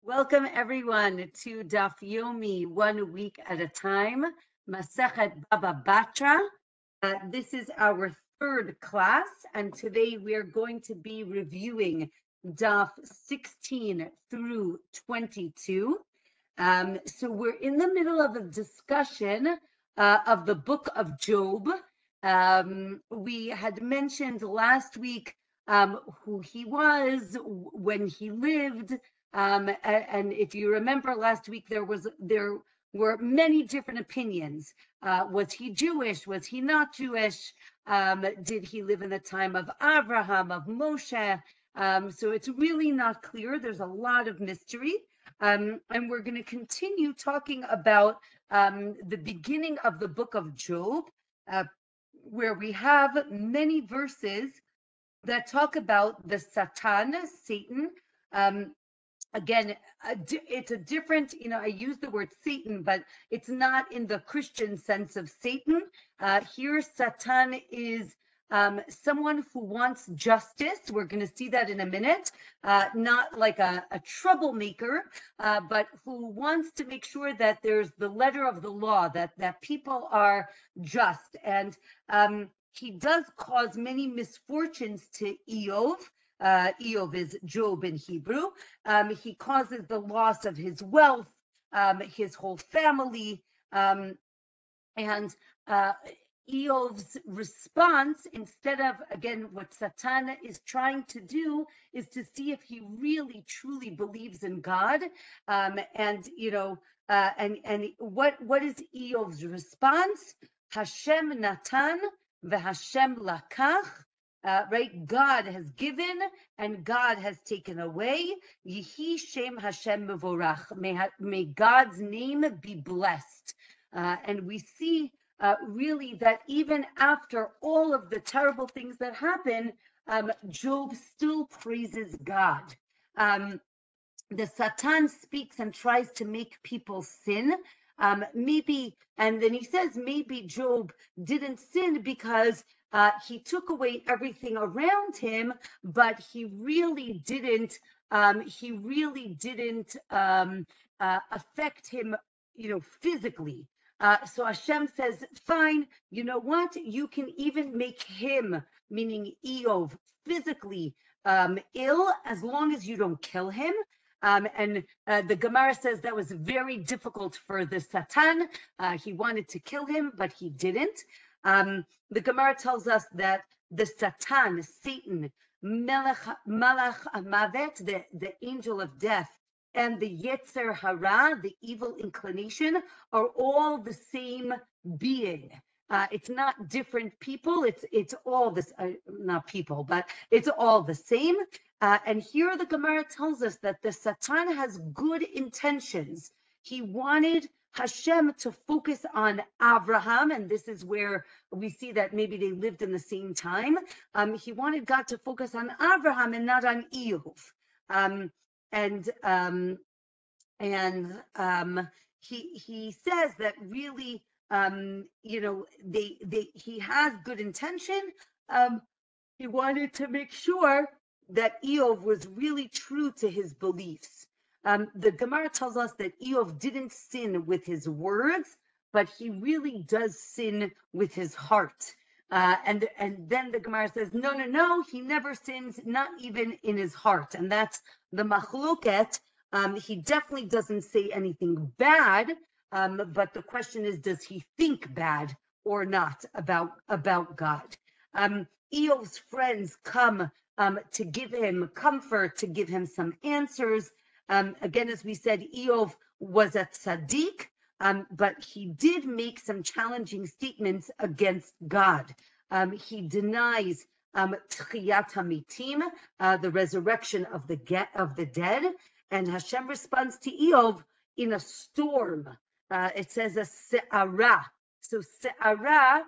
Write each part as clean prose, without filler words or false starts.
Welcome everyone to Daf Yomi, 1 week at a time, Masechet Bava Batra. This is our third class, and today we are going to be reviewing Daf 16 through 22. So we're in the middle of a discussion of the book of Job. We had mentioned last week who he was, when he lived, and if you remember last week, there were many different opinions. Was he Jewish? Was he not Jewish? Did he live in the time of Abraham, of Moshe? So it's really not clear. There's a lot of mystery. And we're going to continue talking about the beginning of the book of Job, where we have many verses that talk about the Satan. Again, it's a different, I use the word Satan, but it's not in the Christian sense of Satan. Here, Satan is someone who wants justice. We're going to see that in a minute. Not like a troublemaker, but who wants to make sure that there's the letter of the law, that people are just. And he does cause many misfortunes to Eov. Eov is Job in Hebrew. He causes the loss of his wealth, his whole family, and Eov's response, instead of, again, what Satan is trying to do, is to see if he really truly believes in God. And what is Eov's response? Hashem Natan v'Hashem Lakach. Right? God has given and God has taken away. Yehi Shem Hashem Mevorach. May God's name be blessed. And we see really that even after all of the terrible things that happen, Job still praises God. The Satan speaks and tries to make people sin. Maybe, and then he says, maybe Job didn't sin because he took away everything around him, but he really didn't. Affect him, physically. So Hashem says, fine, you know what? You can even make him, meaning Eov, physically ill, as long as you don't kill him. And the Gemara says that was very difficult for the Satan. He wanted to kill him, but he didn't. The Gemara tells us that the Satan, Satan, Malach Mavet, the angel of death, and the Yetzer Hara, the evil inclination, are all the same being. It's not different people. It's all this, not people, but it's all the same. And here the Gemara tells us that the Satan has good intentions. He wanted Hashem to focus on Abraham, and this is where we see that maybe they lived in the same time. He wanted God to focus on Abraham and not on Eov. He says that really, he has good intention. He wanted to make sure that Eov was really true to his beliefs. The Gemara tells us that Eov didn't sin with his words, but he really does sin with his heart. And then the Gemara says, no, he never sins, not even in his heart. And that's the machloket. He definitely doesn't say anything bad, but the question is, does he think bad or not about God? Eov's friends come to give him comfort, to give him some answers. Again, as we said, Eov was a tzaddik, but he did make some challenging statements against God. He denies Tchiyat HaMitim, the resurrection of the dead, and Hashem responds to Eov in a storm. It says a se'ara. So se'ara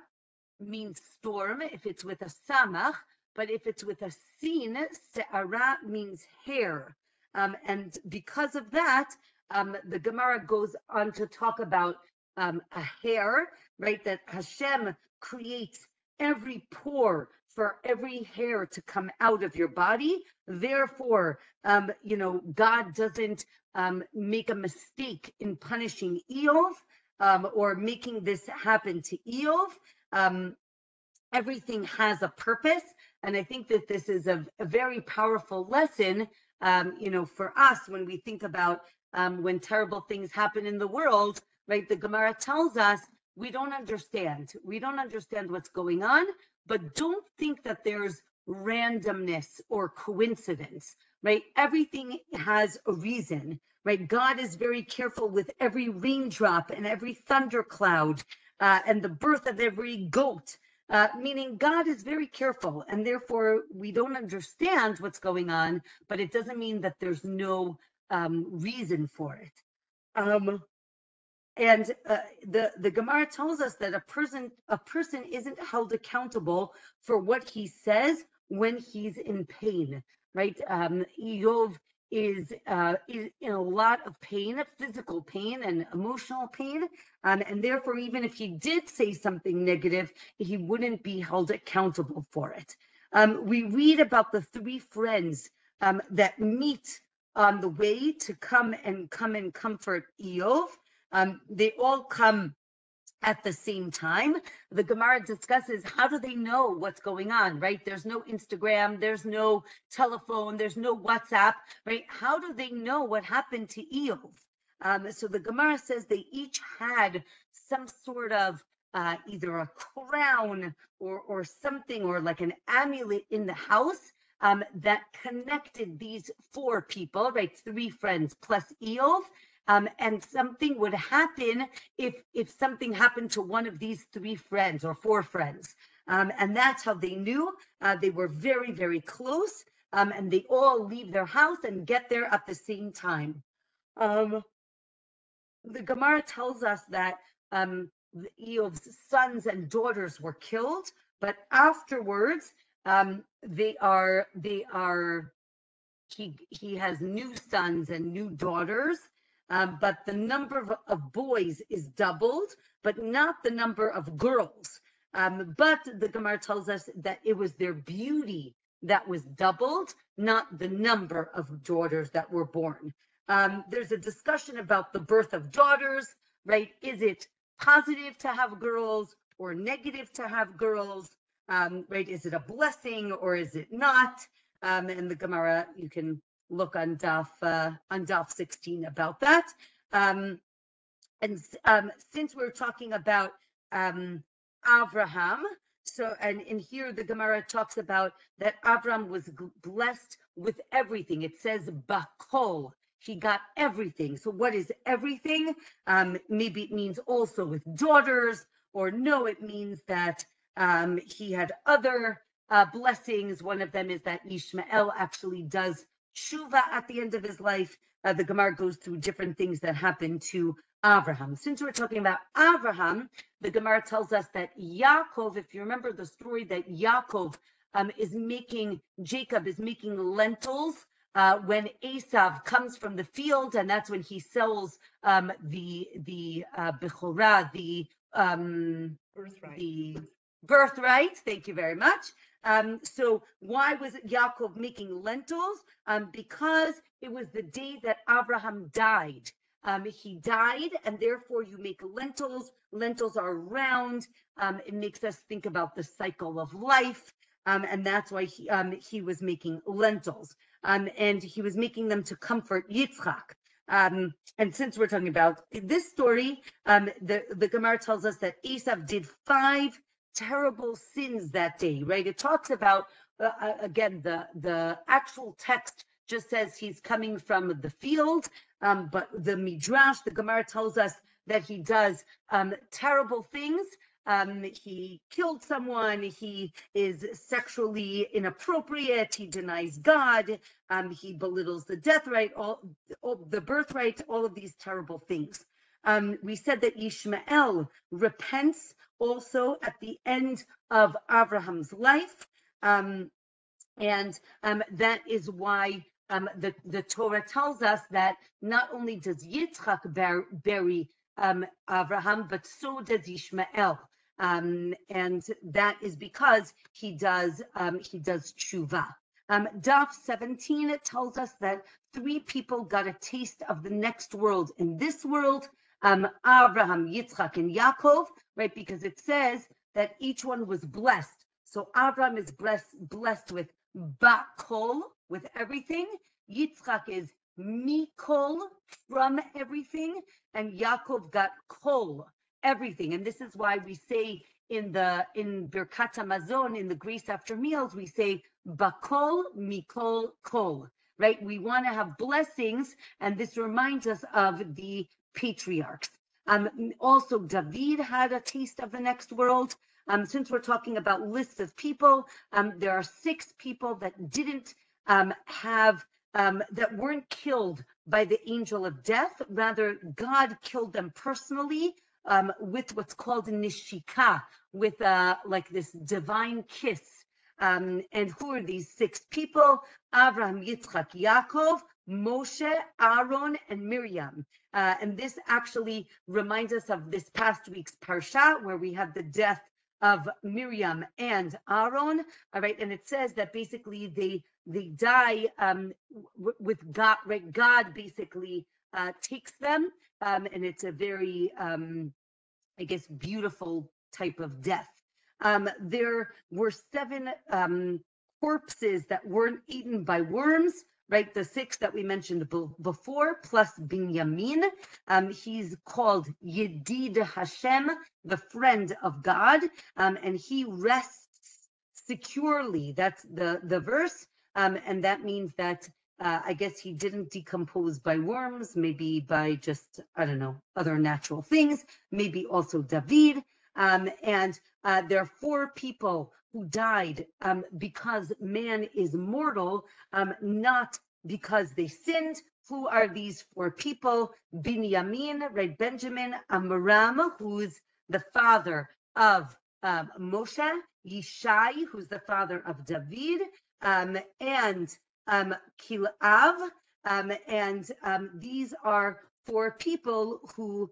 means storm if it's with a samach, but if it's with a sin, se'ara means hair. And because of that, the Gemara goes on to talk about a hair, right? That Hashem creates every pore for every hair to come out of your body. Therefore, God doesn't make a mistake in punishing Eov or making this happen to Eov. Everything has a purpose. And I think that this is a very powerful lesson, for us when we think about when terrible things happen in the world, right? The Gemara tells us we don't understand. We don't understand what's going on, but don't think that there's randomness or coincidence, right? Everything has a reason, right? God is very careful with every raindrop and every thundercloud and the birth of every goat. Meaning God is very careful, and therefore we don't understand what's going on, but it doesn't mean that there's no reason for it. And the Gemara tells us that a person isn't held accountable for what he says when he's in pain, right? Eov is in a lot of pain, physical pain and emotional pain, and therefore even if he did say something negative, he wouldn't be held accountable for it. We read about the three friends that meet on the way to come and comfort Eov. They all come at the same time. The Gemara discusses how do they know what's going on, right? There's no Instagram, there's no telephone, there's no WhatsApp, right? How do they know what happened to Eov? So the Gemara says they each had some sort of either a crown or something, or like an amulet in the house that connected these four people, right? Three friends plus Eov. And something would happen if something happened to one of these three friends or four friends. And that's how they knew. They were very, very close, and they all leave their house and get there at the same time. The Gemara tells us that Eov's sons and daughters were killed, but afterwards he has new sons and new daughters. But the number of boys is doubled, but not the number of girls. But the Gemara tells us that it was their beauty that was doubled, not the number of daughters that were born. There's a discussion about the birth of daughters, right? Is it positive to have girls or negative to have girls, right? Is it a blessing or is it not? And the Gemara, you can look on Daf 16 about that. And since we're talking about Abraham, so and in here the Gemara talks about that Abraham was blessed with everything. It says bakol, he got everything. So what is everything? Maybe it means also with daughters, or no, it means that he had other blessings. One of them is that Ishmael actually does tshuva at the end of his life. The Gemara goes through different things that happened to Abraham. Since we're talking about Abraham, the Gemara tells us that Yaakov, if you remember the story, that Yaakov Jacob is making lentils when Esav comes from the field, and that's when he sells the bechorah, the birthright. Thank you very much. So why was Yaakov making lentils? Because it was the day that Abraham died. He died, and therefore you make lentils. Lentils are round. It makes us think about the cycle of life, and that's why he was making lentils. And he was making them to comfort Yitzchak. And since we're talking about this story, the Gemara tells us that Esav did 5 terrible sins that day, right? It talks about, again, the actual text just says he's coming from the field, but the Midrash, the Gemara tells us that he does terrible things. He killed someone, he is sexually inappropriate, he denies God, he belittles the death right, all the birthright, all of these terrible things. We said that Ishmael repents also at the end of Abraham's life, and that is why the Torah tells us that not only does Yitzchak bury Abraham, but so does Ishmael. and that is because he does tshuva. Daf 17, it tells us that 3 people got a taste of the next world in this world, Abraham, Yitzchak, and Yaakov, right? Because it says that each one was blessed. So Abraham is blessed with bakol, with everything. Yitzchak is mikol, from everything, and Yaakov got kol, everything. And this is why we say in Birkat Hamazon, in the grace after meals, we say bakol, mikol, kol, right? We want to have blessings, and this reminds us of the patriarchs. Also, David had a taste of the next world. Since we're talking about lists of people, there are 6 people that didn't that weren't killed by the angel of death. Rather, God killed them personally with what's called a nishika, with like this divine kiss. And who are these 6 people? Avraham, Yitzchak, Yaakov, Moshe, Aaron, and Miriam. And this actually reminds us of this past week's parsha, where we had the death of Miriam and Aaron. All right, and it says that basically they die with God, right? God basically takes them, and it's a very, I guess, beautiful type of death. There were 7 corpses that weren't eaten by worms, right? The 6 that we mentioned before, plus Binyamin. He's called Yedid Hashem, the friend of God, and he rests securely. That's the verse, and that means that I guess he didn't decompose by worms, maybe by just, I don't know, other natural things, maybe also David. And there are 4 people who died because man is mortal, not because they sinned. Who are these 4 people? Binyamin, right? Benjamin, Amram, who's the father of Moshe, Yishai, who's the father of David, and Kilav, and these are 4 people who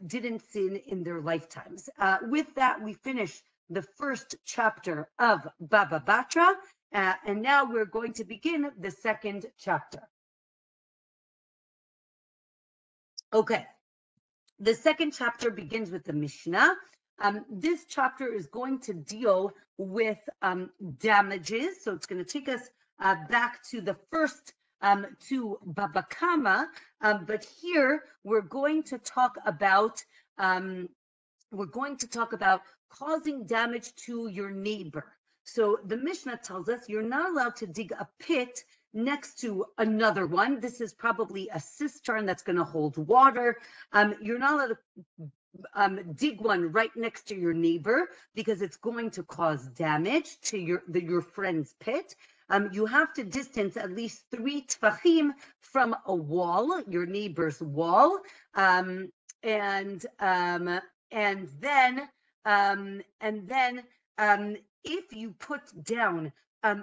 didn't sin in their lifetimes. With that, we finish the first chapter of Bava Batra, and now we're going to begin the second chapter. Okay, the second chapter begins with the Mishnah. This chapter is going to deal with damages, so it's going to take us back to the first to Baba Kama, but here we're going to talk about causing damage to your neighbor. So the Mishnah tells us you're not allowed to dig a pit next to another one. This is probably a cistern that's going to hold water. You're not allowed to dig one right next to your neighbor because it's going to cause damage to your friend's pit. You have to distance at least 3 tfachim from a wall, your neighbor's wall, and then if you put down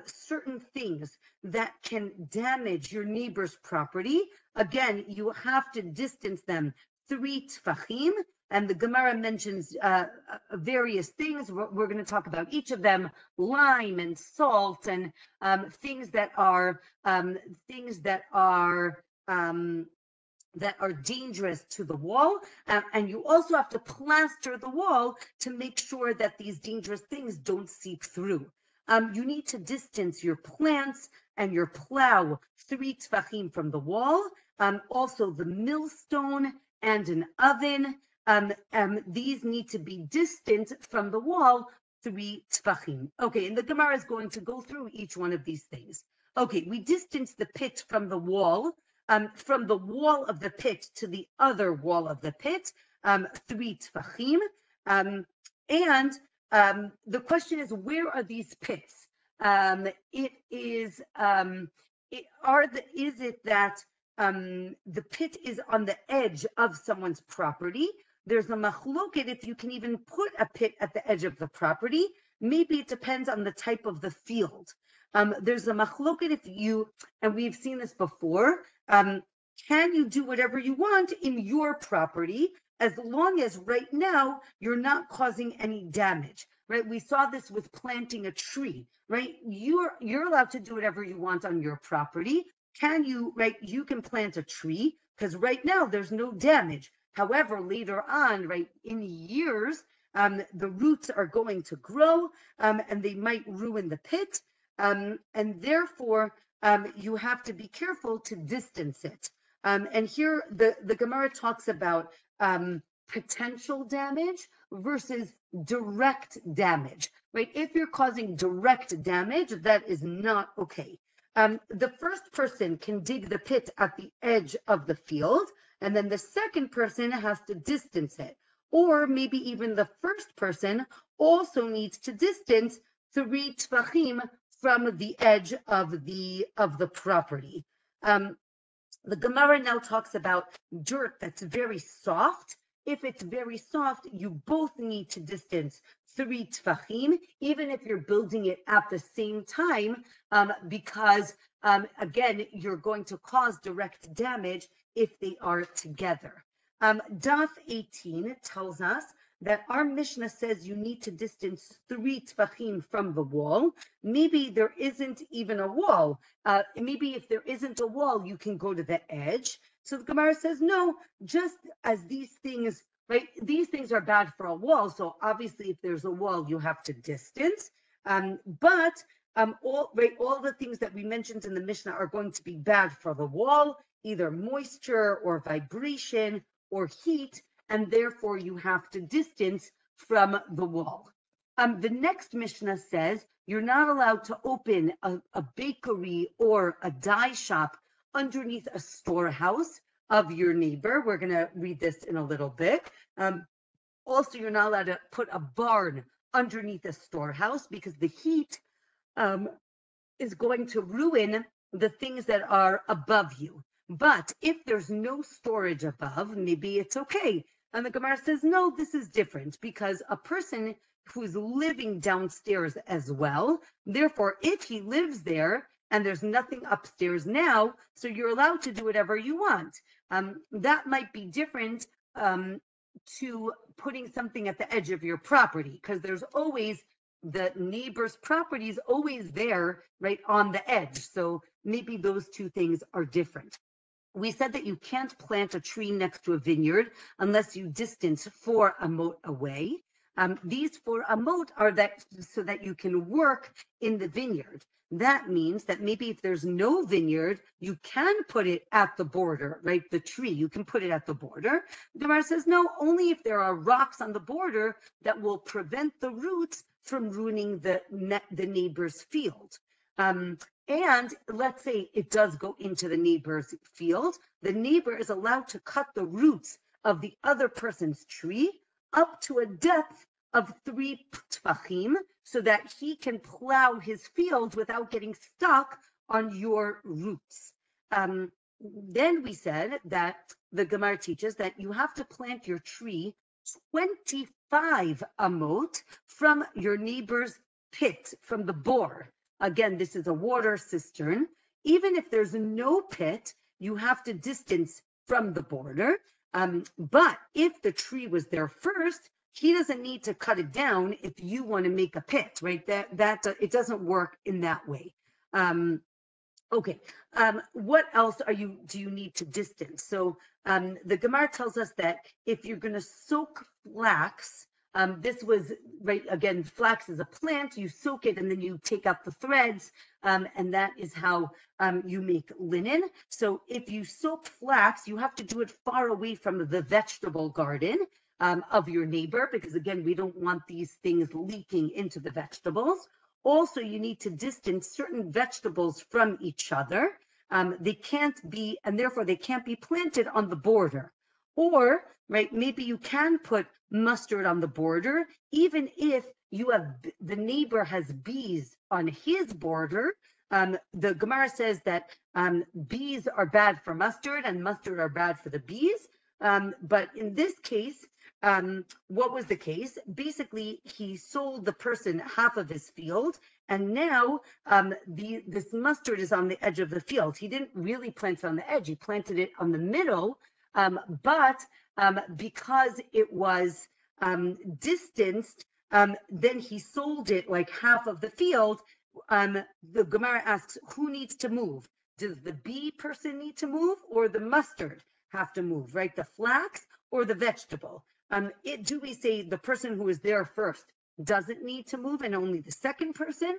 certain things that can damage your neighbor's property, again, you have to distance them 3 tfachim. And the Gemara mentions various things. We're going to talk about each of them: lime and salt, and things that are dangerous to the wall. And you also have to plaster the wall to make sure that these dangerous things don't seep through. You need to distance your plants and your plow 3 tfachim from the wall. Also, the millstone and an oven. These need to be distant from the wall 3 tfachim. Okay, and the Gemara is going to go through each one of these things. Okay, we distance the pit from the wall of the pit to the other wall of the pit, 3 tfachim. And the question is, where are these pits? Is it that the pit is on the edge of someone's property? There's a machloket if you can even put a pit at the edge of the property. Maybe it depends on the type of the field. There's a machloket if you, and we've seen this before, can you do whatever you want in your property as long as right now you're not causing any damage, right? We saw this with planting a tree, right? You're allowed to do whatever you want on your property. Can you, right? You can plant a tree because right now there's no damage. However, later on, right, in years, the roots are going to grow and they might ruin the pit. And therefore, you have to be careful to distance it. And here the Gemara talks about potential damage versus direct damage, right? If you're causing direct damage, that is not okay. The first person can dig the pit at the edge of the field, and then the second person has to distance it. Or maybe even the first person also needs to distance 3 tvachim from the edge of the property. The Gemara now talks about dirt that's very soft. If it's very soft, you both need to distance 3 tvachim, even if you're building it at the same time, because again, you're going to cause direct damage if they are together. Daf 18 tells us that our Mishnah says you need to distance 3 tvachim from the wall. Maybe there isn't even a wall. Maybe if there isn't a wall, you can go to the edge. So the Gemara says, no, just as these things, right? These things are bad for a wall. So obviously, if there's a wall, you have to distance. But all the things that we mentioned in the Mishnah are going to be bad for the wall, either moisture or vibration or heat, and therefore you have to distance from the wall. The next Mishnah says you're not allowed to open a bakery or a dye shop underneath a storehouse of your neighbor. We're going to read this in a little bit. Also, you're not allowed to put a barn underneath a storehouse because the heat is going to ruin the things that are above you. But if there's no storage above, maybe it's okay. And the Gemara says, no, this is different because a person who's living downstairs as well, therefore, if he lives there and there's nothing upstairs now, so you're allowed to do whatever you want. That might be different to putting something at the edge of your property because there's always the neighbor's property is always there, right, on the edge. So maybe those two things are different. We said that you can't plant a tree next to a vineyard unless you distance 4 amot away. These 4 amot are that so that you can work in the vineyard. That means that maybe if there's no vineyard, you can put it at the border, right? The tree, you can put it at the border. The Gemara says, no, only if there are rocks on the border that will prevent the roots from ruining the neighbor's field. And let's say it does go into the neighbor's field. The neighbor is allowed to cut the roots of the other person's tree up to a depth of 3 tvachim so that he can plow his field without getting stuck on your roots. Then we said that the Gemara teaches that you have to plant your tree 25 amot from your neighbor's pit, from the bore. Again, this is a water cistern. Even if there's no pit, you have to distance from the border. But if the tree was there first, he doesn't need to cut it down if you want to make a pit, right? That it doesn't work in that way. Okay, what else do you need to distance? So the Gemara tells us that if you're going to soak flax, this was, right, again, flax is a plant, you soak it and then you take out the threads, and that is how you make linen. So if you soak flax, you have to do it far away from the vegetable garden of your neighbor, because again, we don't want these things leaking into the vegetables. Also, you need to distance certain vegetables from each other. They can't be, and therefore they can't be planted on the border. Or, right, maybe you can put mustard on the border, even if you have, the neighbor has bees on his border. The Gemara says that bees are bad for mustard and mustard are bad for the bees. But in this case, what was the case? Basically, he sold the person half of his field And now this mustard is on the edge of the field. He didn't really plant it on the edge. He planted it on the middle, but because it was distanced, then he sold it like half of the field. The Gemara asks, who needs to move? Does the bee person need to move, or the mustard have to move, right? The flax or the vegetable? Do we say the person who is there first doesn't need to move and only the second person?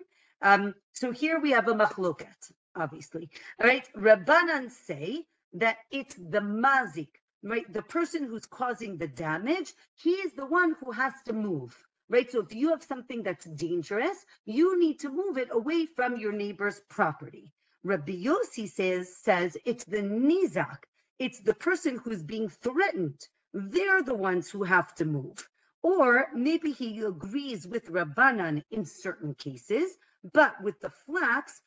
So here we have a machloket, obviously. All right, Rabbanan say that it's the mazik, right? The person who's causing the damage, he is the one who has to move, right? So if you have something that's dangerous, you need to move it away from your neighbor's property. Rabbi Yossi says it's the nizak, it's the person who's being threatened. They're the ones who have to move. Or maybe he agrees with Rabbanan in certain cases, but with the flax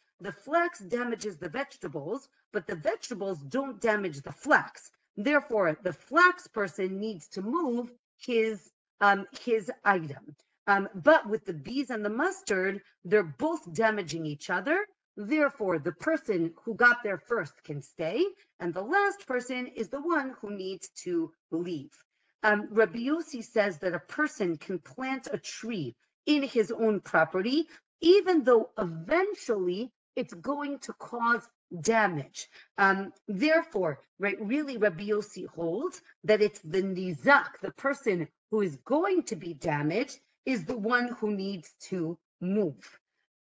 damages the vegetables, but the vegetables don't damage the flax. Therefore, the flax person needs to move his item. But with the bees and the mustard, they're both damaging each other. Therefore, the person who got there first can stay, and the last person is the one who needs to leave. Rabbi Yossi says that a person can plant a tree in his own property, even though eventually it's going to cause damage. Therefore, right, really Rabbi Yossi holds that it's the nizak, the person who is going to be damaged, is the one who needs to move.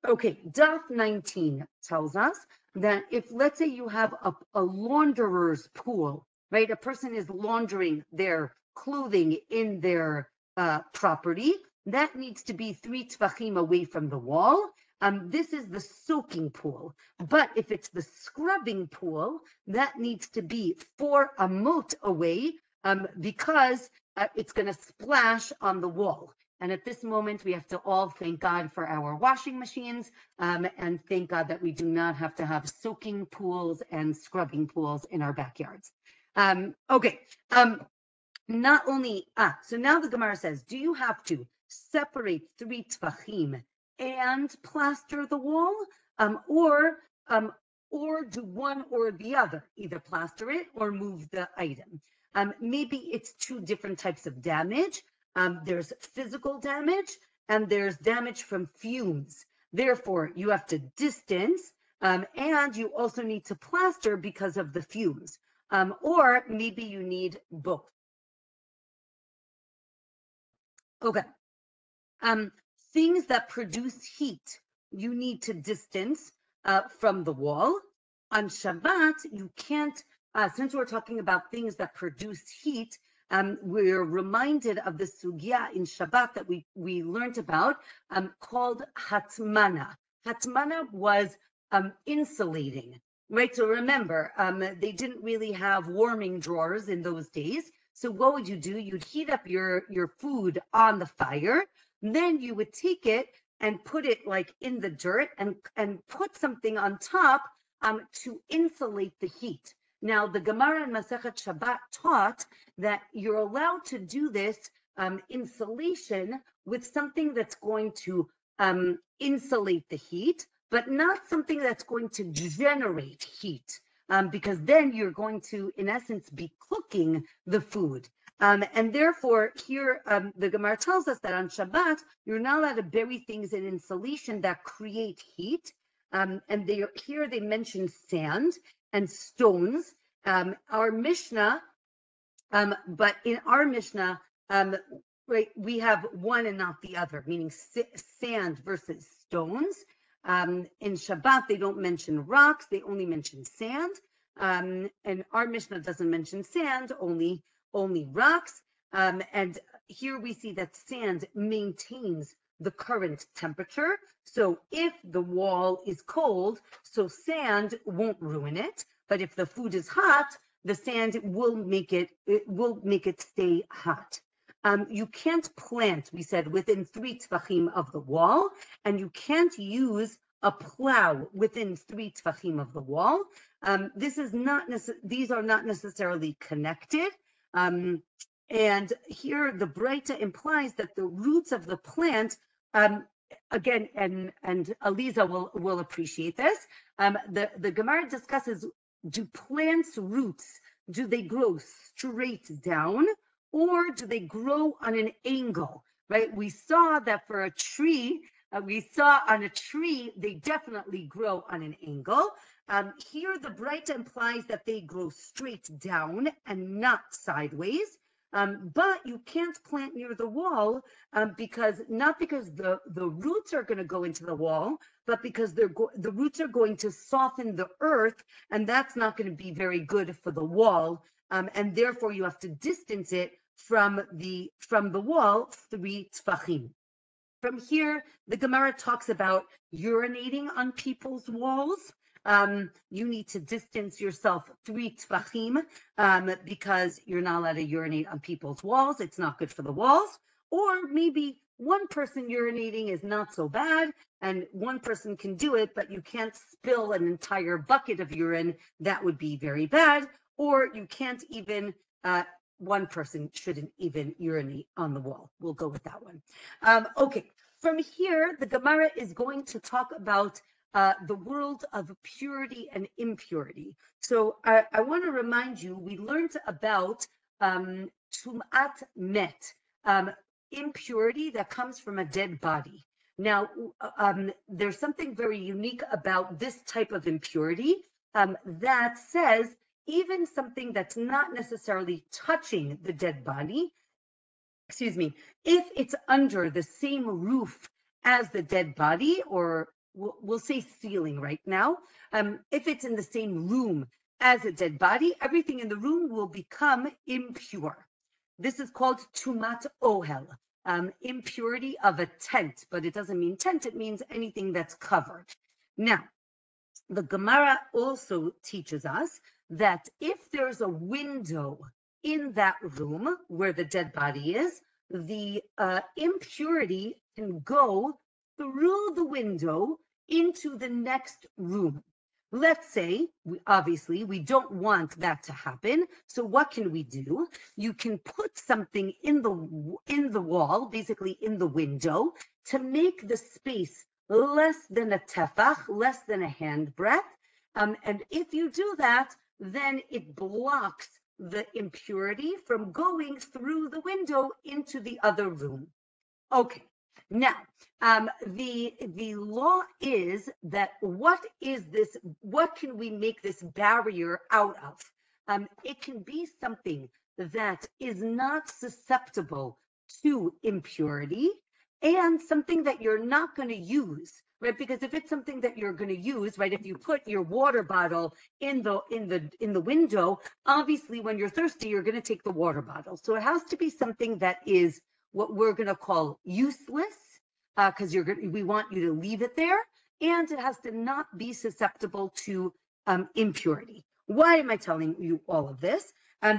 Okay, Daf 19 tells us that if, let's say, you have a launderer's pool, right? A person is laundering their clothing in their property, that needs to be 3 tfachim away from the wall. This is the soaking pool. But if it's the scrubbing pool, that needs to be 4 amot away because it's going to splash on the wall. And at this moment, we have to all thank God for our washing machines and thank God that we do not have to have soaking pools and scrubbing pools in our backyards. Okay. Not only, so now the Gemara says, do you have to separate 3 tfachim and plaster the wall, or do one or the other, either plaster it or move the item? Maybe it's 2 different types of damage. There's physical damage and there's damage from fumes. Therefore, you have to distance, and you also need to plaster because of the fumes. Or maybe you need both. Okay. Things that produce heat, you need to distance from the wall. On Shabbat, you can't, since we're talking about things that produce heat, we're reminded of the sugya in Shabbat that we learned about called hatmana. Hatmana was insulating, right? So remember, they didn't really have warming drawers in those days. So what would you do? You'd heat up your food on the fire, then you would take it and put it like in the dirt and put something on top to insulate the heat. Now, the Gemara in Masechet Shabbat taught that you're allowed to do this insulation with something that's going to insulate the heat, but not something that's going to generate heat, because then you're going to, in essence, be cooking the food. And therefore, here, the Gemara tells us that on Shabbat, you're not allowed to bury things in insulation that create heat. And here they mention sand and stones. Our Mishnah, but in our Mishnah, right, we have one and not the other, meaning sand versus stones. In Shabbat, they don't mention rocks, they only mention sand. And our Mishnah doesn't mention sand, only rocks. And here we see that sand maintains the current temperature. So if the wall is cold, so sand won't ruin it. But if the food is hot, the sand will make it stay hot. You can't plant, we said, within 3 tfachim of the wall, and you can't use a plow within 3 tfachim of the wall. These are not necessarily connected. And here the Breita implies that the roots of the plant again, and Aliza will appreciate this. The Gemara discusses: do plants' roots, do they grow straight down, or do they grow on an angle? Right? We saw that for a tree, we saw on a tree they definitely grow on an angle. Here, the Braita implies that they grow straight down and not sideways. But you can't plant near the wall because not because the roots are going to go into the wall, but because the roots are going to soften the earth, and that's not going to be very good for the wall. And therefore, you have to distance it from the wall 3 tfachim. From here, the Gemara talks about urinating on people's walls. You need to distance yourself 3 tfachim because you're not allowed to urinate on people's walls. It's not good for the walls. Or maybe one person urinating is not so bad, and one person can do it, but you can't spill an entire bucket of urine. That would be very bad. Or you can't even, one person shouldn't even urinate on the wall. We'll go with that one. Okay, from here, the Gemara is going to talk about the world of purity and impurity. So I want to remind you, we learned about tum'at met, impurity that comes from a dead body. Now, there's something very unique about this type of impurity that says even something that's not necessarily touching the dead body, excuse me, if it's under the same roof as the dead body, or we'll say ceiling right now, if it's in the same room as a dead body, everything in the room will become impure. This is called tumat ohel, impurity of a tent, but it doesn't mean tent, it means anything that's covered. Now, the Gemara also teaches us that if there's a window in that room where the dead body is, the impurity can go through the window into the next room. Let's say, obviously, we don't want that to happen. So what can we do? You can put something in the wall, basically in the window, to make the space less than a tefach, less than a handbreadth. And if you do that, then it blocks the impurity from going through the window into the other room. Okay, now the law is that what can we make this barrier out of? It can be something that is not susceptible to impurity and something that you're not going to use, right? Because if it's something that you're going to use, right, if you put your water bottle in the window, obviously when you're thirsty, you're going to take the water bottle. So it has to be something that is what we're going to call useless, because we want you to leave it there, and it has to not be susceptible to impurity. Why am I telling you all of this?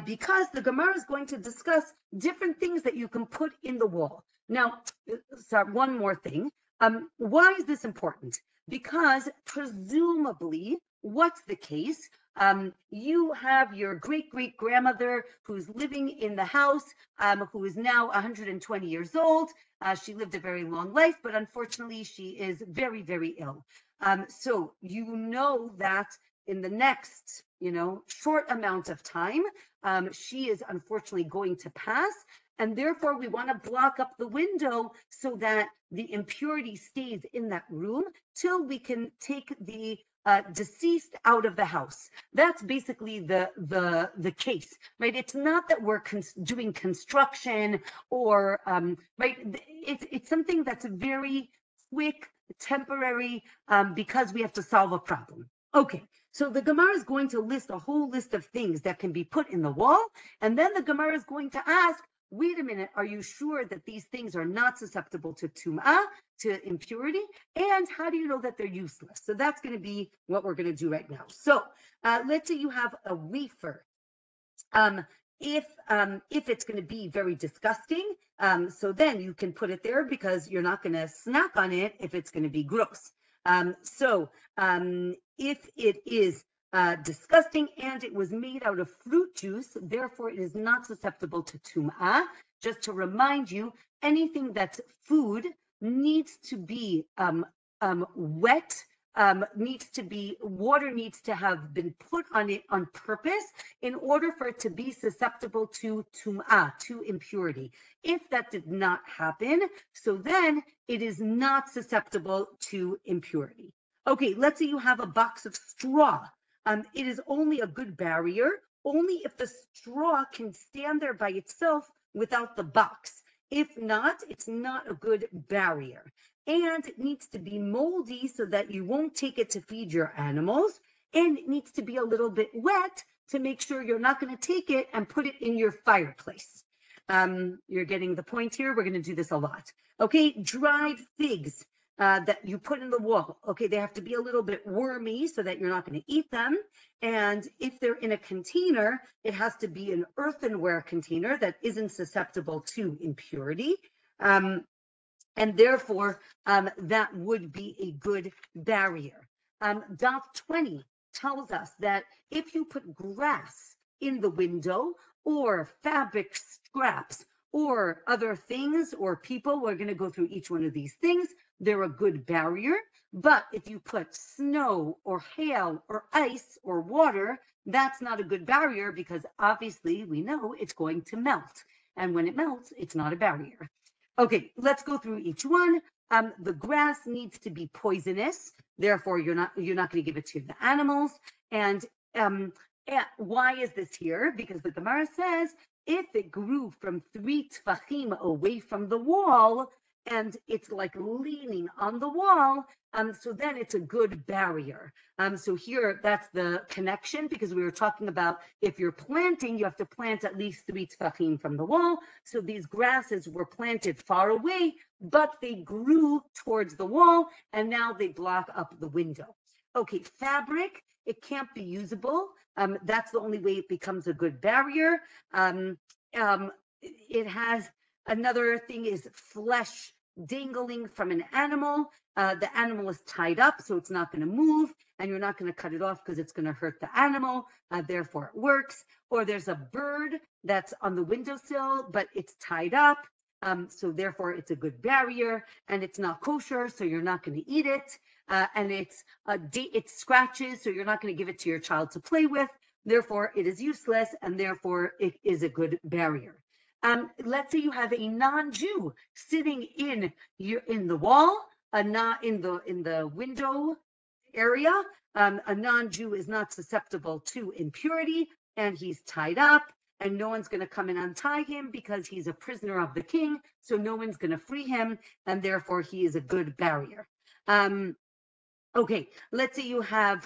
Because the Gemara is going to discuss different things that you can put in the wall. Now, sorry, one more thing. Why is this important? Because presumably, what's the case? You have your great-great-grandmother who's living in the house, who is now 120 years old. She lived a very long life, but unfortunately, she is very, very ill. So you know that in the next, short amount of time, she is unfortunately going to pass. And therefore, we want to block up the window so that the impurity stays in that room till we can take the deceased out of the house. That's basically the case, right? It's not that we're doing construction or, right? It's something that's very quick, temporary, because we have to solve a problem. Okay, so the Gemara is going to list a whole list of things that can be put in the wall, and then the Gemara is going to ask, wait a minute, are you sure that these things are not susceptible to tum'ah, to impurity? And how do you know that they're useless? So that's going to be what we're going to do right now. So let's say you have a wafer. If it's going to be very disgusting, so then you can put it there because you're not going to snack on it if it's going to be gross. If it is disgusting and it was made out of fruit juice, therefore it is not susceptible to tum'ah. Just to remind you, anything that's food needs to be wet. Water needs to have been put on it on purpose in order for it to be susceptible to tum'ah, to impurity. If that did not happen, so then it is not susceptible to impurity. Okay, let's say you have a box of straw. It is only a good barrier only if the straw can stand there by itself without the box. If not, it's not a good barrier. And it needs to be moldy so that you won't take it to feed your animals. And it needs to be a little bit wet to make sure you're not going to take it and put it in your fireplace. You're getting the point here. We're going to do this a lot. Okay, dried figs that you put in the wall. Okay, they have to be a little bit wormy so that you're not going to eat them. And if they're in a container, it has to be an earthenware container that isn't susceptible to impurity. And therefore, that would be a good barrier. Daf 20 tells us that if you put grass in the window or fabric scraps or other things or people, we're going to go through each one of these things, they're a good barrier. But if you put snow or hail or ice or water, that's not a good barrier because obviously we know it's going to melt. And when it melts, it's not a barrier. Okay, let's go through each one. The grass needs to be poisonous, therefore you're not going to give it to the animals. And why is this here? Because the Gemara says if it grew from 3 tfachim away from the wall and it's like leaning on the wall, so then it's a good barrier. So here, that's the connection, because we were talking about if you're planting, you have to plant at least 3 tfachim from the wall. So these grasses were planted far away, but they grew towards the wall, and now they block up the window. Okay, fabric, it can't be usable. That's the only way it becomes a good barrier. It has, another thing is flesh dangling from an animal. The animal is tied up, so it's not going to move, and you're not going to cut it off because it's going to hurt the animal. Therefore, it works. Or there's a bird that's on the windowsill, but it's tied up. So therefore, it's a good barrier, and it's not kosher, so you're not going to eat it. And it scratches, so you're not going to give it to your child to play with. Therefore, it is useless, and therefore, it is a good barrier. Let's say you have a non-Jew sitting in the wall, in the window area. A non-Jew is not susceptible to impurity, and he's tied up, and no one's going to come and untie him because he's a prisoner of the king, so no one's going to free him, and therefore he is a good barrier. Okay, let's say you have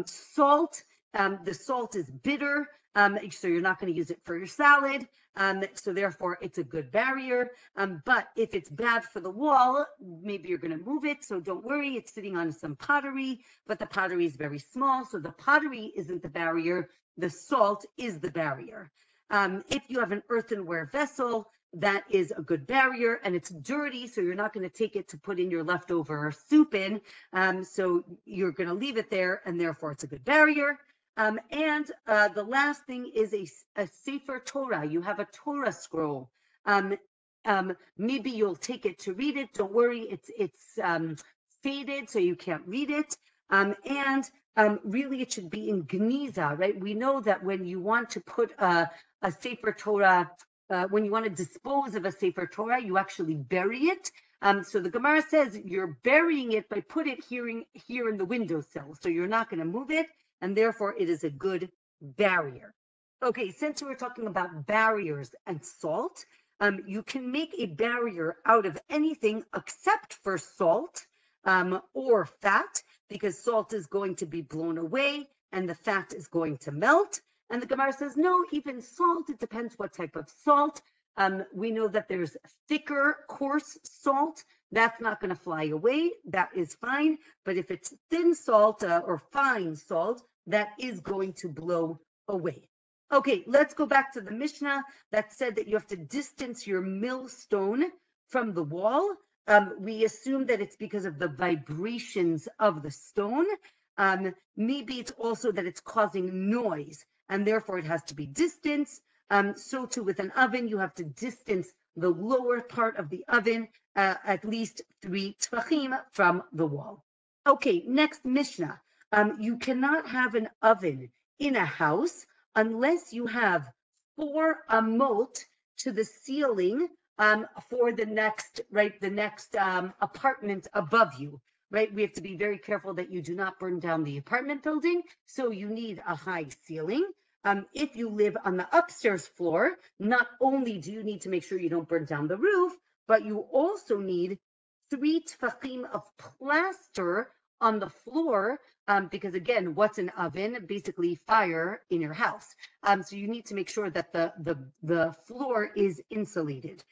salt. The salt is bitter, so you're not going to use it for your salad. So therefore, it's a good barrier. But if it's bad for the wall, maybe you're going to move it. So don't worry, it's sitting on some pottery, but the pottery is very small. So the pottery isn't the barrier. The salt is the barrier. If you have an earthenware vessel, that is a good barrier, and it's dirty, so you're not going to take it to put in your leftover soup in. So you're going to leave it there, and therefore it's a good barrier. And the last thing is a Sefer Torah. You have a Torah scroll. Maybe you'll take it to read it. Don't worry, it's faded, so you can't read it. Really, it should be in Gniza, right? We know that when you want to put a Sefer Torah, when you want to dispose of a Sefer Torah, you actually bury it. So the Gemara says you're burying it by put it here in the windowsill. So you're not going to move it, and therefore it is a good barrier. Okay, since we're talking about barriers and salt, you can make a barrier out of anything except for salt or fat, because salt is going to be blown away and the fat is going to melt. And the Gemara says, no, even salt, it depends what type of salt. We know that there's thicker, coarse salt. That's not going to fly away. That is fine. But if it's thin salt or fine salt, that is going to blow away. Okay, let's go back to the Mishnah that said that you have to distance your millstone from the wall. We assume that it's because of the vibrations of the stone. Maybe it's also that it's causing noise, and therefore it has to be distanced. So too with an oven, you have to distance the lower part of the oven, at least 3 tfachim from the wall. Okay, next Mishnah. You cannot have an oven in a house unless you have 4 amot to the ceiling for the next, right, the next apartment above you, right? We have to be very careful that you do not burn down the apartment building, so you need a high ceiling. If you live on the upstairs floor, not only do you need to make sure you don't burn down the roof, but you also need 3 tfachim of plaster on the floor, because again, what's an oven? Basically fire in your house. So you need to make sure that the floor is insulated.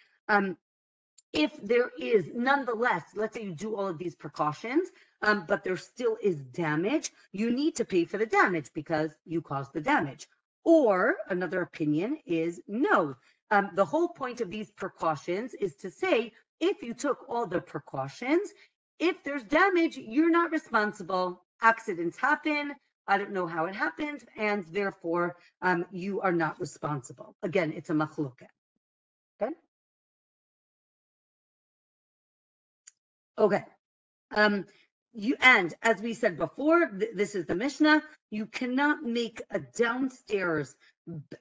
If there is, nonetheless, let's say you do all of these precautions, but there still is damage, you need to pay for the damage because you caused the damage. Or another opinion is no. The whole point of these precautions is to say, if you took all the precautions, if there's damage, you're not responsible. Accidents happen. I don't know how it happened, and therefore you are not responsible. Again, it's a machloket. Okay. Okay. And as we said before, this is the Mishnah. You cannot make a downstairs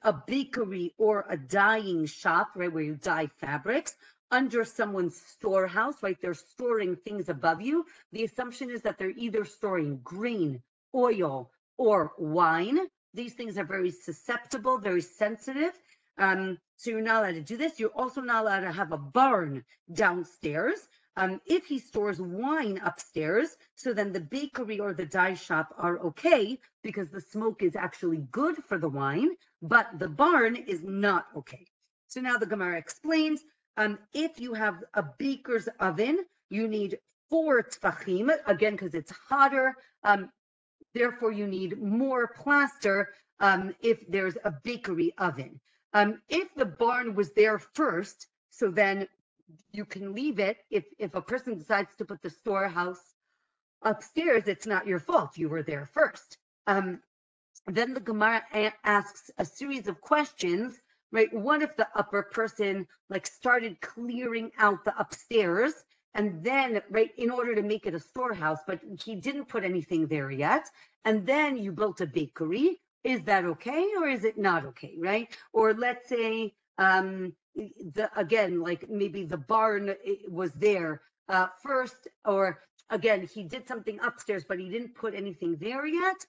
a bakery or a dyeing shop, right, where you dye fabrics under someone's storehouse, right? They're storing things above you. The assumption is that they're either storing grain, oil, or wine. These things are very susceptible, very sensitive. So you're not allowed to do this. You're also not allowed to have a barn downstairs. If he stores wine upstairs, so then the bakery or the dye shop are okay because the smoke is actually good for the wine, but the barn is not okay. So now the Gemara explains, if you have a baker's oven, you need 4 tfachim, again, because it's hotter, therefore you need more plaster if there's a bakery oven. If the barn was there first, so then you can leave it. If a person decides to put the storehouse upstairs, it's not your fault. You were there first. Then the Gemara asks a series of questions, right? What if the upper person like started clearing out the upstairs and then, right, in order to make it a storehouse, but he didn't put anything there yet, and then you built a bakery? Is that okay or is it not okay, right? Or let's say, again, like maybe the barn was there first, or again, he did something upstairs, but he didn't put anything there yet.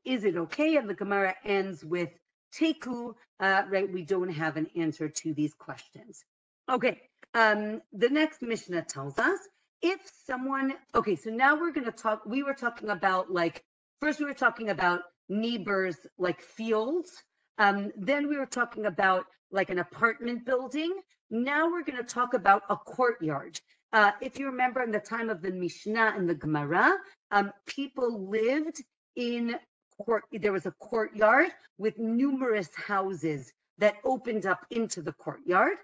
Is it okay? And the Gemara ends with teku, right? We don't have an answer to these questions. Okay, the next Mishnah tells us if someone, okay, so now we're going to talk, we were talking about like, first we were talking about neighbors like fields. Then we were talking about like an apartment building. Now we're going to talk about a courtyard. If you remember in the time of the Mishnah and the Gemara, people lived in there was a courtyard with numerous houses that opened up into the courtyard.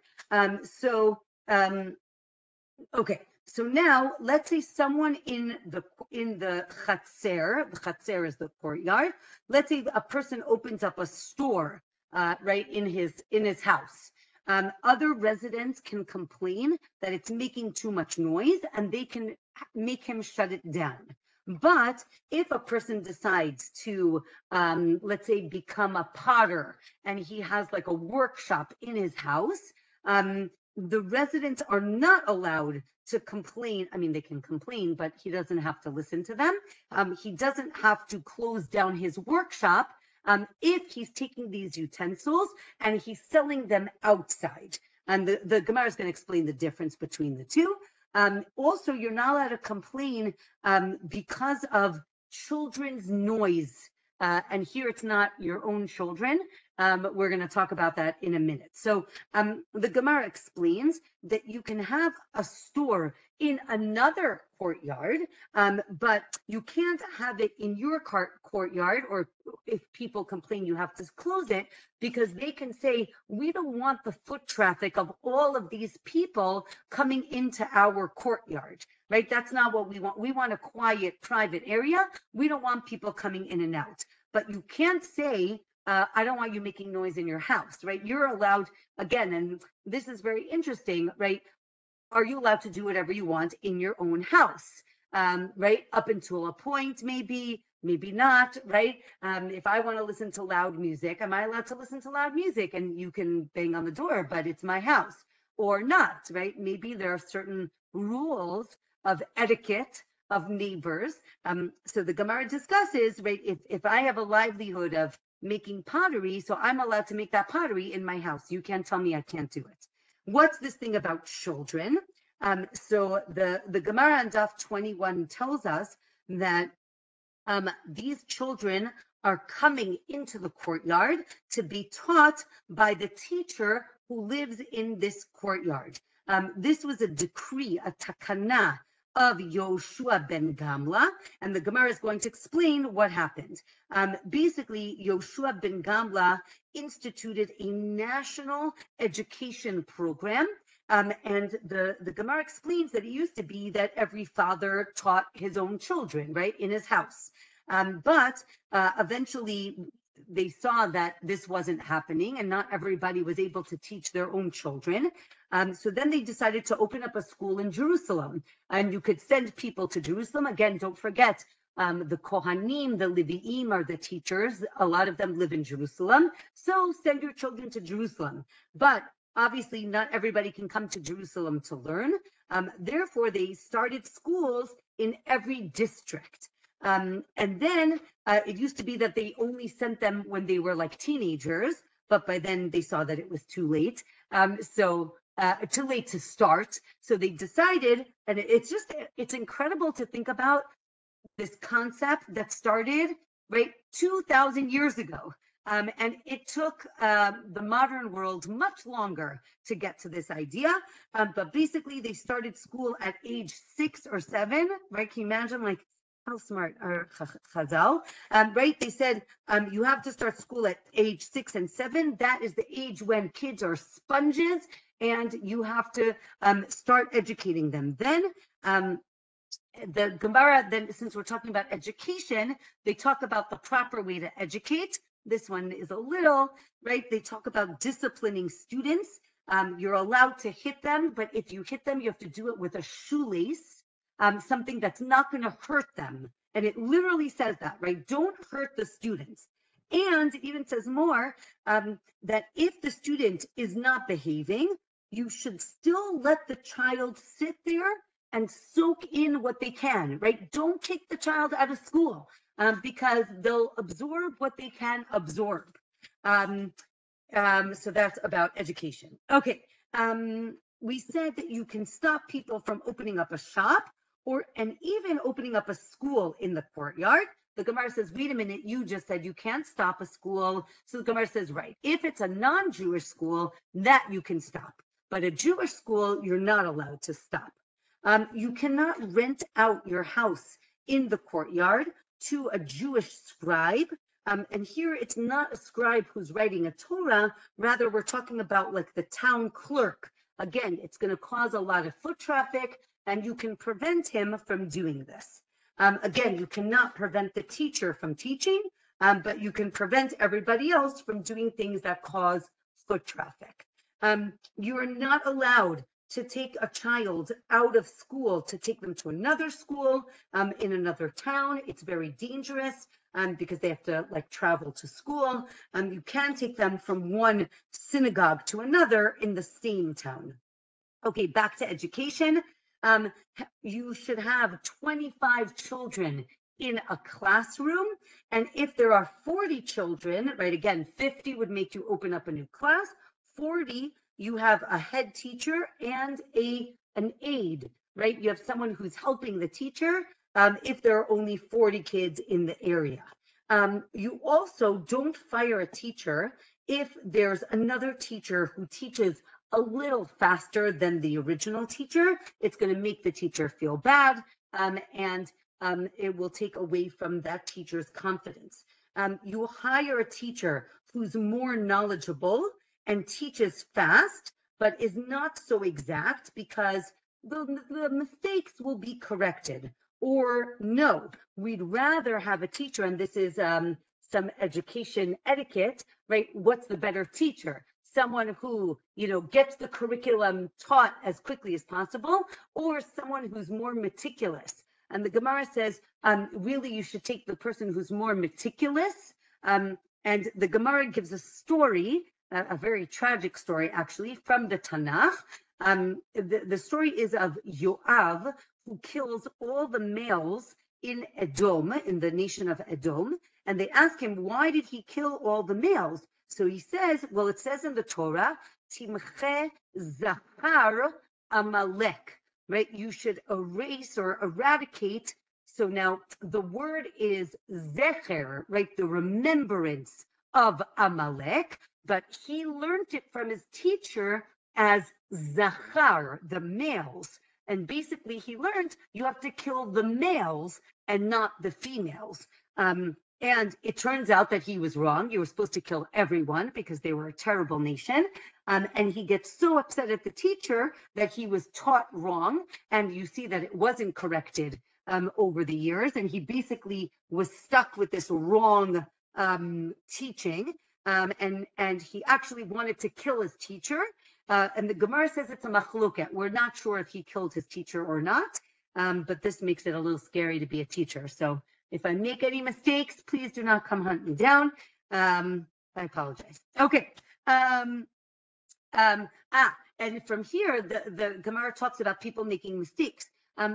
Okay, so now let's say someone in the chatzer, the chatzer is the courtyard. Let's say a person opens up a store, right, in his house. Other residents can complain that it's making too much noise and they can make him shut it down. But if a person decides to, let's say, become a potter and he has like a workshop in his house, the residents are not allowed to complain. I mean, they can complain, but he doesn't have to listen to them. He doesn't have to close down his workshop if he's taking these utensils and he's selling them outside. And the Gemara is going to explain the difference between the two. Also, you're not allowed to complain because of children's noise. And here it's not your own children. We're going to talk about that in a minute. So the Gemara explains that you can have a store in another courtyard, but you can't have it in your courtyard, or if people complain, you have to close it because they can say, we don't want the foot traffic of all of these people coming into our courtyard, right? That's not what we want. We want a quiet, private area. We don't want people coming in and out. But you can't say I don't want you making noise in your house, right? You're allowed, again, and this is very interesting, right? Are you allowed to do whatever you want in your own house? Right? Up until a point, maybe, maybe not, right? If I want to listen to loud music, am I allowed to listen to loud music? And you can bang on the door, but it's my house or not, right? Maybe there are certain rules of etiquette of neighbors. So the Gemara discusses, right? If I have a livelihood of making pottery, so I'm allowed to make that pottery in my house. You can't tell me I can't do it. What's this thing about children? So the Gemara on Daf 21 tells us that these children are coming into the courtyard to be taught by the teacher who lives in this courtyard. This was a decree, a takana of Yoshua ben Gamla, and the Gemara is going to explain what happened. Basically, Yoshua ben Gamla instituted a national education program. And the Gemara explains that it used to be that every father taught his own children, right, in his house. But eventually they saw that this wasn't happening and not everybody was able to teach their own children. So then they decided to open up a school in Jerusalem, and you could send people to Jerusalem. Again, don't forget, the Kohanim, the Leviim are the teachers. A lot of them live in Jerusalem. So send your children to Jerusalem. But obviously, not everybody can come to Jerusalem to learn. Therefore, they started schools in every district. And then it used to be that they only sent them when they were like teenagers, but by then they saw that it was too late. Too late to start. So they decided, and it's incredible to think about this concept that started right 2,000 years ago. And it took the modern world much longer to get to this idea. But basically, they started school at age 6 or 7, right? Can you imagine, like, how smart are Chazal? Right? They said you have to start school at age 6 and 7. That is the age when kids are sponges, and you have to start educating them. Then the Gemara, then, since we're talking about education, they talk about the proper way to educate. This one is a little, right? They talk about disciplining students. You're allowed to hit them, but if you hit them, you have to do it with a shoelace, something that's not going to hurt them. And it literally says that, right? Don't hurt the students. And it even says more, that if the student is not behaving, you should still let the child sit there and soak in what they can, right? Don't kick the child out of school because they'll absorb what they can absorb. So that's about education. Okay, we said that you can stop people from opening up a shop and even opening up a school in the courtyard. The Gemara says, wait a minute, you just said you can't stop a school. So the Gemara says, right, if it's a non-Jewish school, that you can stop. But a Jewish school, you're not allowed to stop. You cannot rent out your house in the courtyard to a Jewish scribe. And here it's not a scribe who's writing a Torah, rather we're talking about like the town clerk. Again, it's going to cause a lot of foot traffic, and you can prevent him from doing this. Again, you cannot prevent the teacher from teaching, but you can prevent everybody else from doing things that cause foot traffic. You are not allowed to take a child out of school to take them to another school in another town. It's very dangerous because they have to like travel to school. You can take them from one synagogue to another in the same town. Okay, back to education. You should have 25 children in a classroom. And if there are 40 children, right, again, 50 would make you open up a new class. 40, you have a head teacher and an aide, right? You have someone who's helping the teacher if there are only 40 kids in the area. You also don't fire a teacher if there's another teacher who teaches a little faster than the original teacher. It's going to make the teacher feel bad, and it will take away from that teacher's confidence. You hire a teacher who's more knowledgeable and teaches fast, but is not so exact because the mistakes will be corrected. Or no, we'd rather have a teacher, and this is some education etiquette, right? What's the better teacher? Someone who, gets the curriculum taught as quickly as possible, or someone who's more meticulous? And the Gemara says, really, you should take the person who's more meticulous. And the Gemara gives a story, a very tragic story, actually, from the Tanakh. The story is of Yoav, who kills all the males in Edom, in the nation of Edom. And they ask him, why did he kill all the males? So he says, well, it says in the Torah, Timche Zachar Amalek, right? You should erase or eradicate. So now the word is Zecher, right? The remembrance of Amalek, but he learned it from his teacher as Zachar, the males. And basically he learned you have to kill the males and not the females. And it turns out that he was wrong. You were supposed to kill everyone because they were a terrible nation. And he gets so upset at the teacher that he was taught wrong. And you see that it wasn't corrected over the years. And he basically was stuck with this wrong teaching. And he actually wanted to kill his teacher. And the Gemara says it's a machloket. We're not sure if he killed his teacher or not. But this makes it a little scary to be a teacher. So if I make any mistakes, please do not come hunt me down. I apologize. Okay. And from here, the Gemara talks about people making mistakes.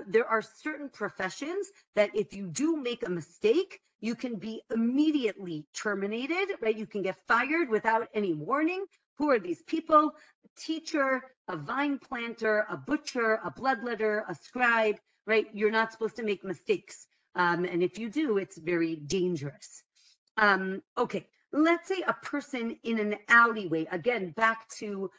There are certain professions that if you do make a mistake, you can be immediately terminated, right? You can get fired without any warning. Who are these people? A teacher, a vine planter, a butcher, a bloodletter, a scribe, right? You're not supposed to make mistakes. And if you do, it's very dangerous. Okay, let's say a person in an alleyway, again, back to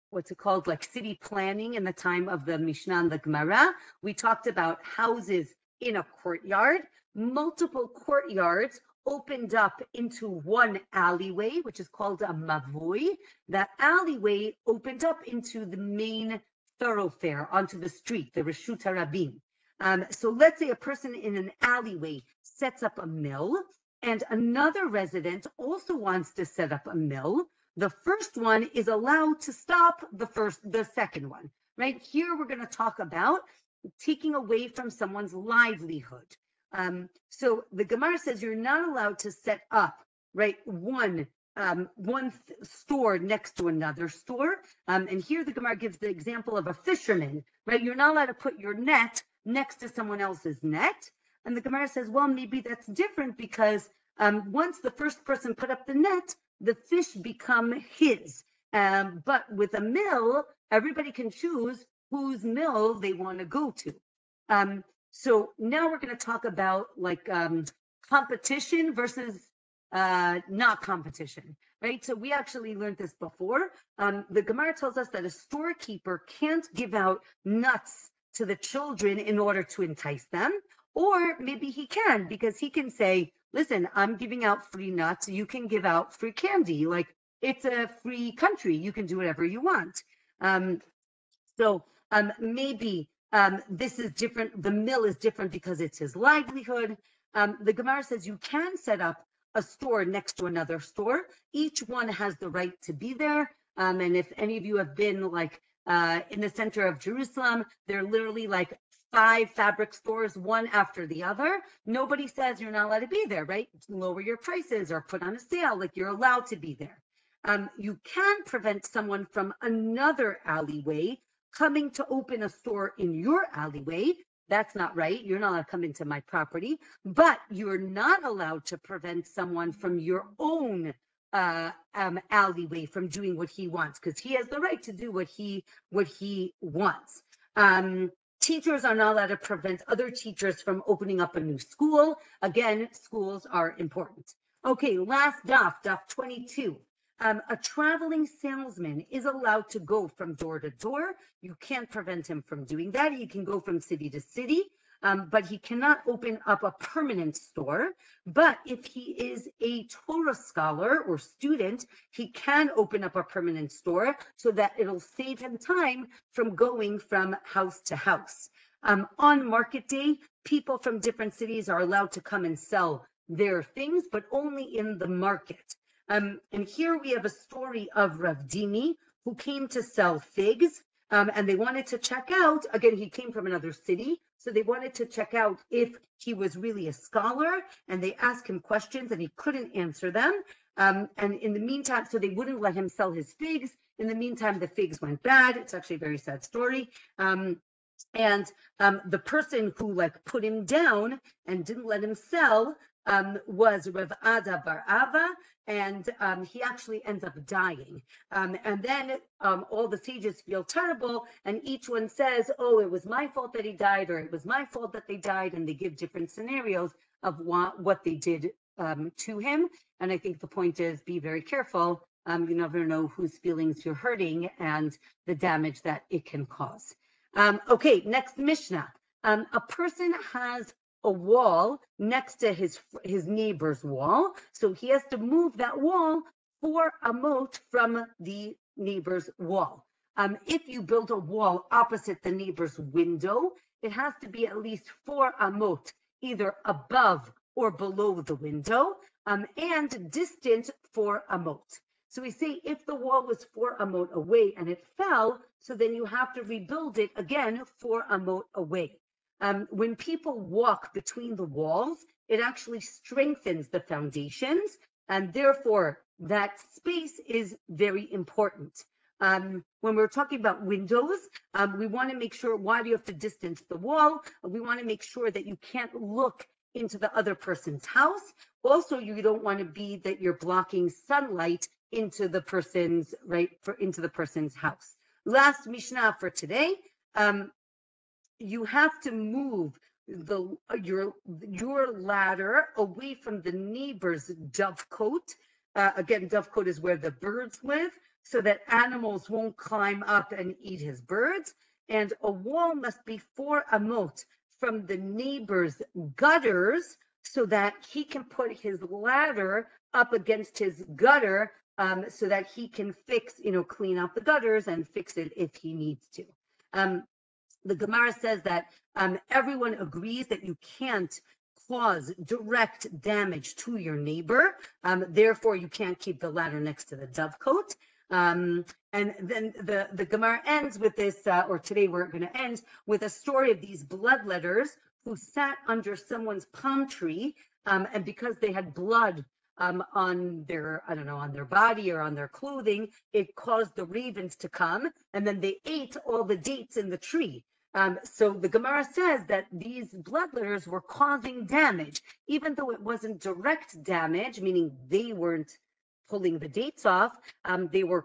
what's it called, like city planning in the time of the Mishnah and the Gemara. We talked about houses in a courtyard. Multiple courtyards opened up into one alleyway, which is called a mavui. That alleyway opened up into the main thoroughfare, onto the street, the Reshut HaRabim. So let's say a person in an alleyway sets up a mill, and another resident also wants to set up a mill. The first one is allowed to stop the second one, right? Here we're going to talk about taking away from someone's livelihood. So the Gemara says you're not allowed to set up, right, one store next to another store. And here the Gemara gives the example of a fisherman, right? You're not allowed to put your net next to someone else's net. And the Gemara says, well, maybe that's different because once the first person put up the net, the fish become his. But with a mill, everybody can choose whose mill they want to go to. So now we're going to talk about like competition versus not competition, right? So we actually learned this before. The Gemara tells us that a storekeeper can't give out nuts to the children in order to entice them, or maybe he can, because he can say, listen, I'm giving out free nuts, you can give out free candy, like it's a free country, you can do whatever you want. Maybe this is different, the mill is different because it's his livelihood. The Gemara says you can set up a store next to another store. Each one has the right to be there. And if any of you have been like in the center of Jerusalem, there are literally like 5 fabric stores, one after the other. Nobody says you're not allowed to be there, right? Lower your prices or put on a sale, like you're allowed to be there. You can prevent someone from another alleyway coming to open a store in your alleyway. That's not right. You're not allowed to come into my property, but you're not allowed to prevent someone from your own alleyway from doing what he wants, because he has the right to do what he wants. Teachers are not allowed to prevent other teachers from opening up a new school. Again, schools are important. Okay, last daf 22. A traveling salesman is allowed to go from door to door. You can't prevent him from doing that. He can go from city to city, but he cannot open up a permanent store. But if he is a Torah scholar or student, he can open up a permanent store so that it'll save him time from going from house to house. On market day, people from different cities are allowed to come and sell their things, but only in the market. And here we have a story of Rav Dimi, who came to sell figs, and they wanted to check out, again, he came from another city, so they wanted to check out if he was really a scholar, and they asked him questions and he couldn't answer them. And in the meantime, so they wouldn't let him sell his figs. In the meantime, the figs went bad. It's actually a very sad story. And the person who like put him down and didn't let him sell was Rav Ada Bar Ava, and he actually ends up dying. And then all the sages feel terrible, and each one says, oh, it was my fault that he died, or it was my fault that they died, and they give different scenarios of what they did to him. And I think the point is, be very careful. You never know whose feelings you're hurting and the damage that it can cause. Okay, next Mishnah. A person has a wall next to his neighbor's wall, so he has to move that wall 4 amot from the neighbor's wall. If you build a wall opposite the neighbor's window, it has to be at least 4 amot, either above or below the window, and distant 4 amot. So we say if the wall was 4 amot away and it fell, so then you have to rebuild it again 4 amot away. When people walk between the walls, it actually strengthens the foundations, and therefore that space is very important. When we're talking about windows, we want to make sure, why do you have to distance the wall? We want to make sure that you can't look into the other person's house. Also, you don't want to be that you're blocking sunlight into the person's into the person's house. Last Mishnah for today. You have to move your ladder away from the neighbor's dovecote. Again, dovecote is where the birds live, so that animals won't climb up and eat his birds. And a wall must be 4 amot from the neighbor's gutters, so that he can put his ladder up against his gutter, so that he can clean out the gutters and fix it if he needs to. The Gemara says that everyone agrees that you can't cause direct damage to your neighbor. Therefore, you can't keep the ladder next to the dovecote. And then the Gemara ends with this, or today we're going to end with a story of these bloodletters who sat under someone's palm tree, and because they had blood on their, on their body or on their clothing, it caused the ravens to come, and then they ate all the dates in the tree. So the Gemara says that these bloodletters were causing damage, even though it wasn't direct damage, meaning they weren't pulling the dates off. They were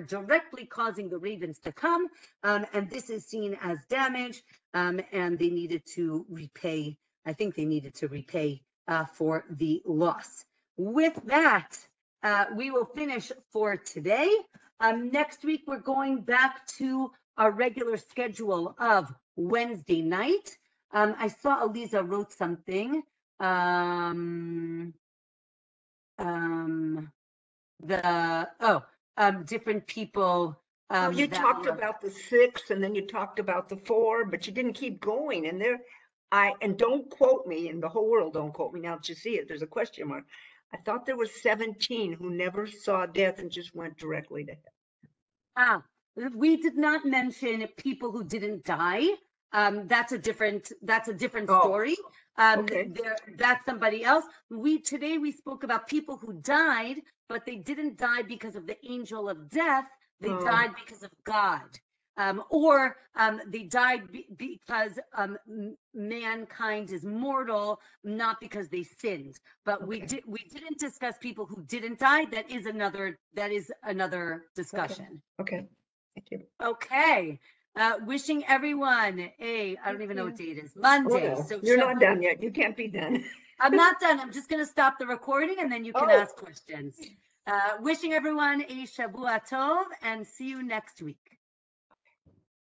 directly causing the ravens to come, and this is seen as damage, and they needed to repay. I think they needed to repay for the loss. With that, we will finish for today. Next week, we're going back to our regular schedule of Wednesday night. I saw Aliza wrote something. Different people. You talked about the 6, and then you talked about the 4, but you didn't keep going. And and don't quote me, and the whole world don't quote me now that you see it. There's a question mark. I thought there was 17 who never saw death and just went directly to heaven. We did not mention people who didn't die. That's a different story. Okay. That's somebody else. Today we spoke about people who died, but they didn't die because of the angel of death. They died because of God. Or they died because mankind is mortal, not because they sinned. But we didn't discuss people who didn't die. That is another discussion. Okay. Thank you. Okay. Wishing everyone I don't even know what day it is. Monday. Oh, no. So you're not done yet. You can't be done. I'm not done. I'm just going to stop the recording and then you can ask questions. Wishing everyone a Shavua Tov, and see you next week.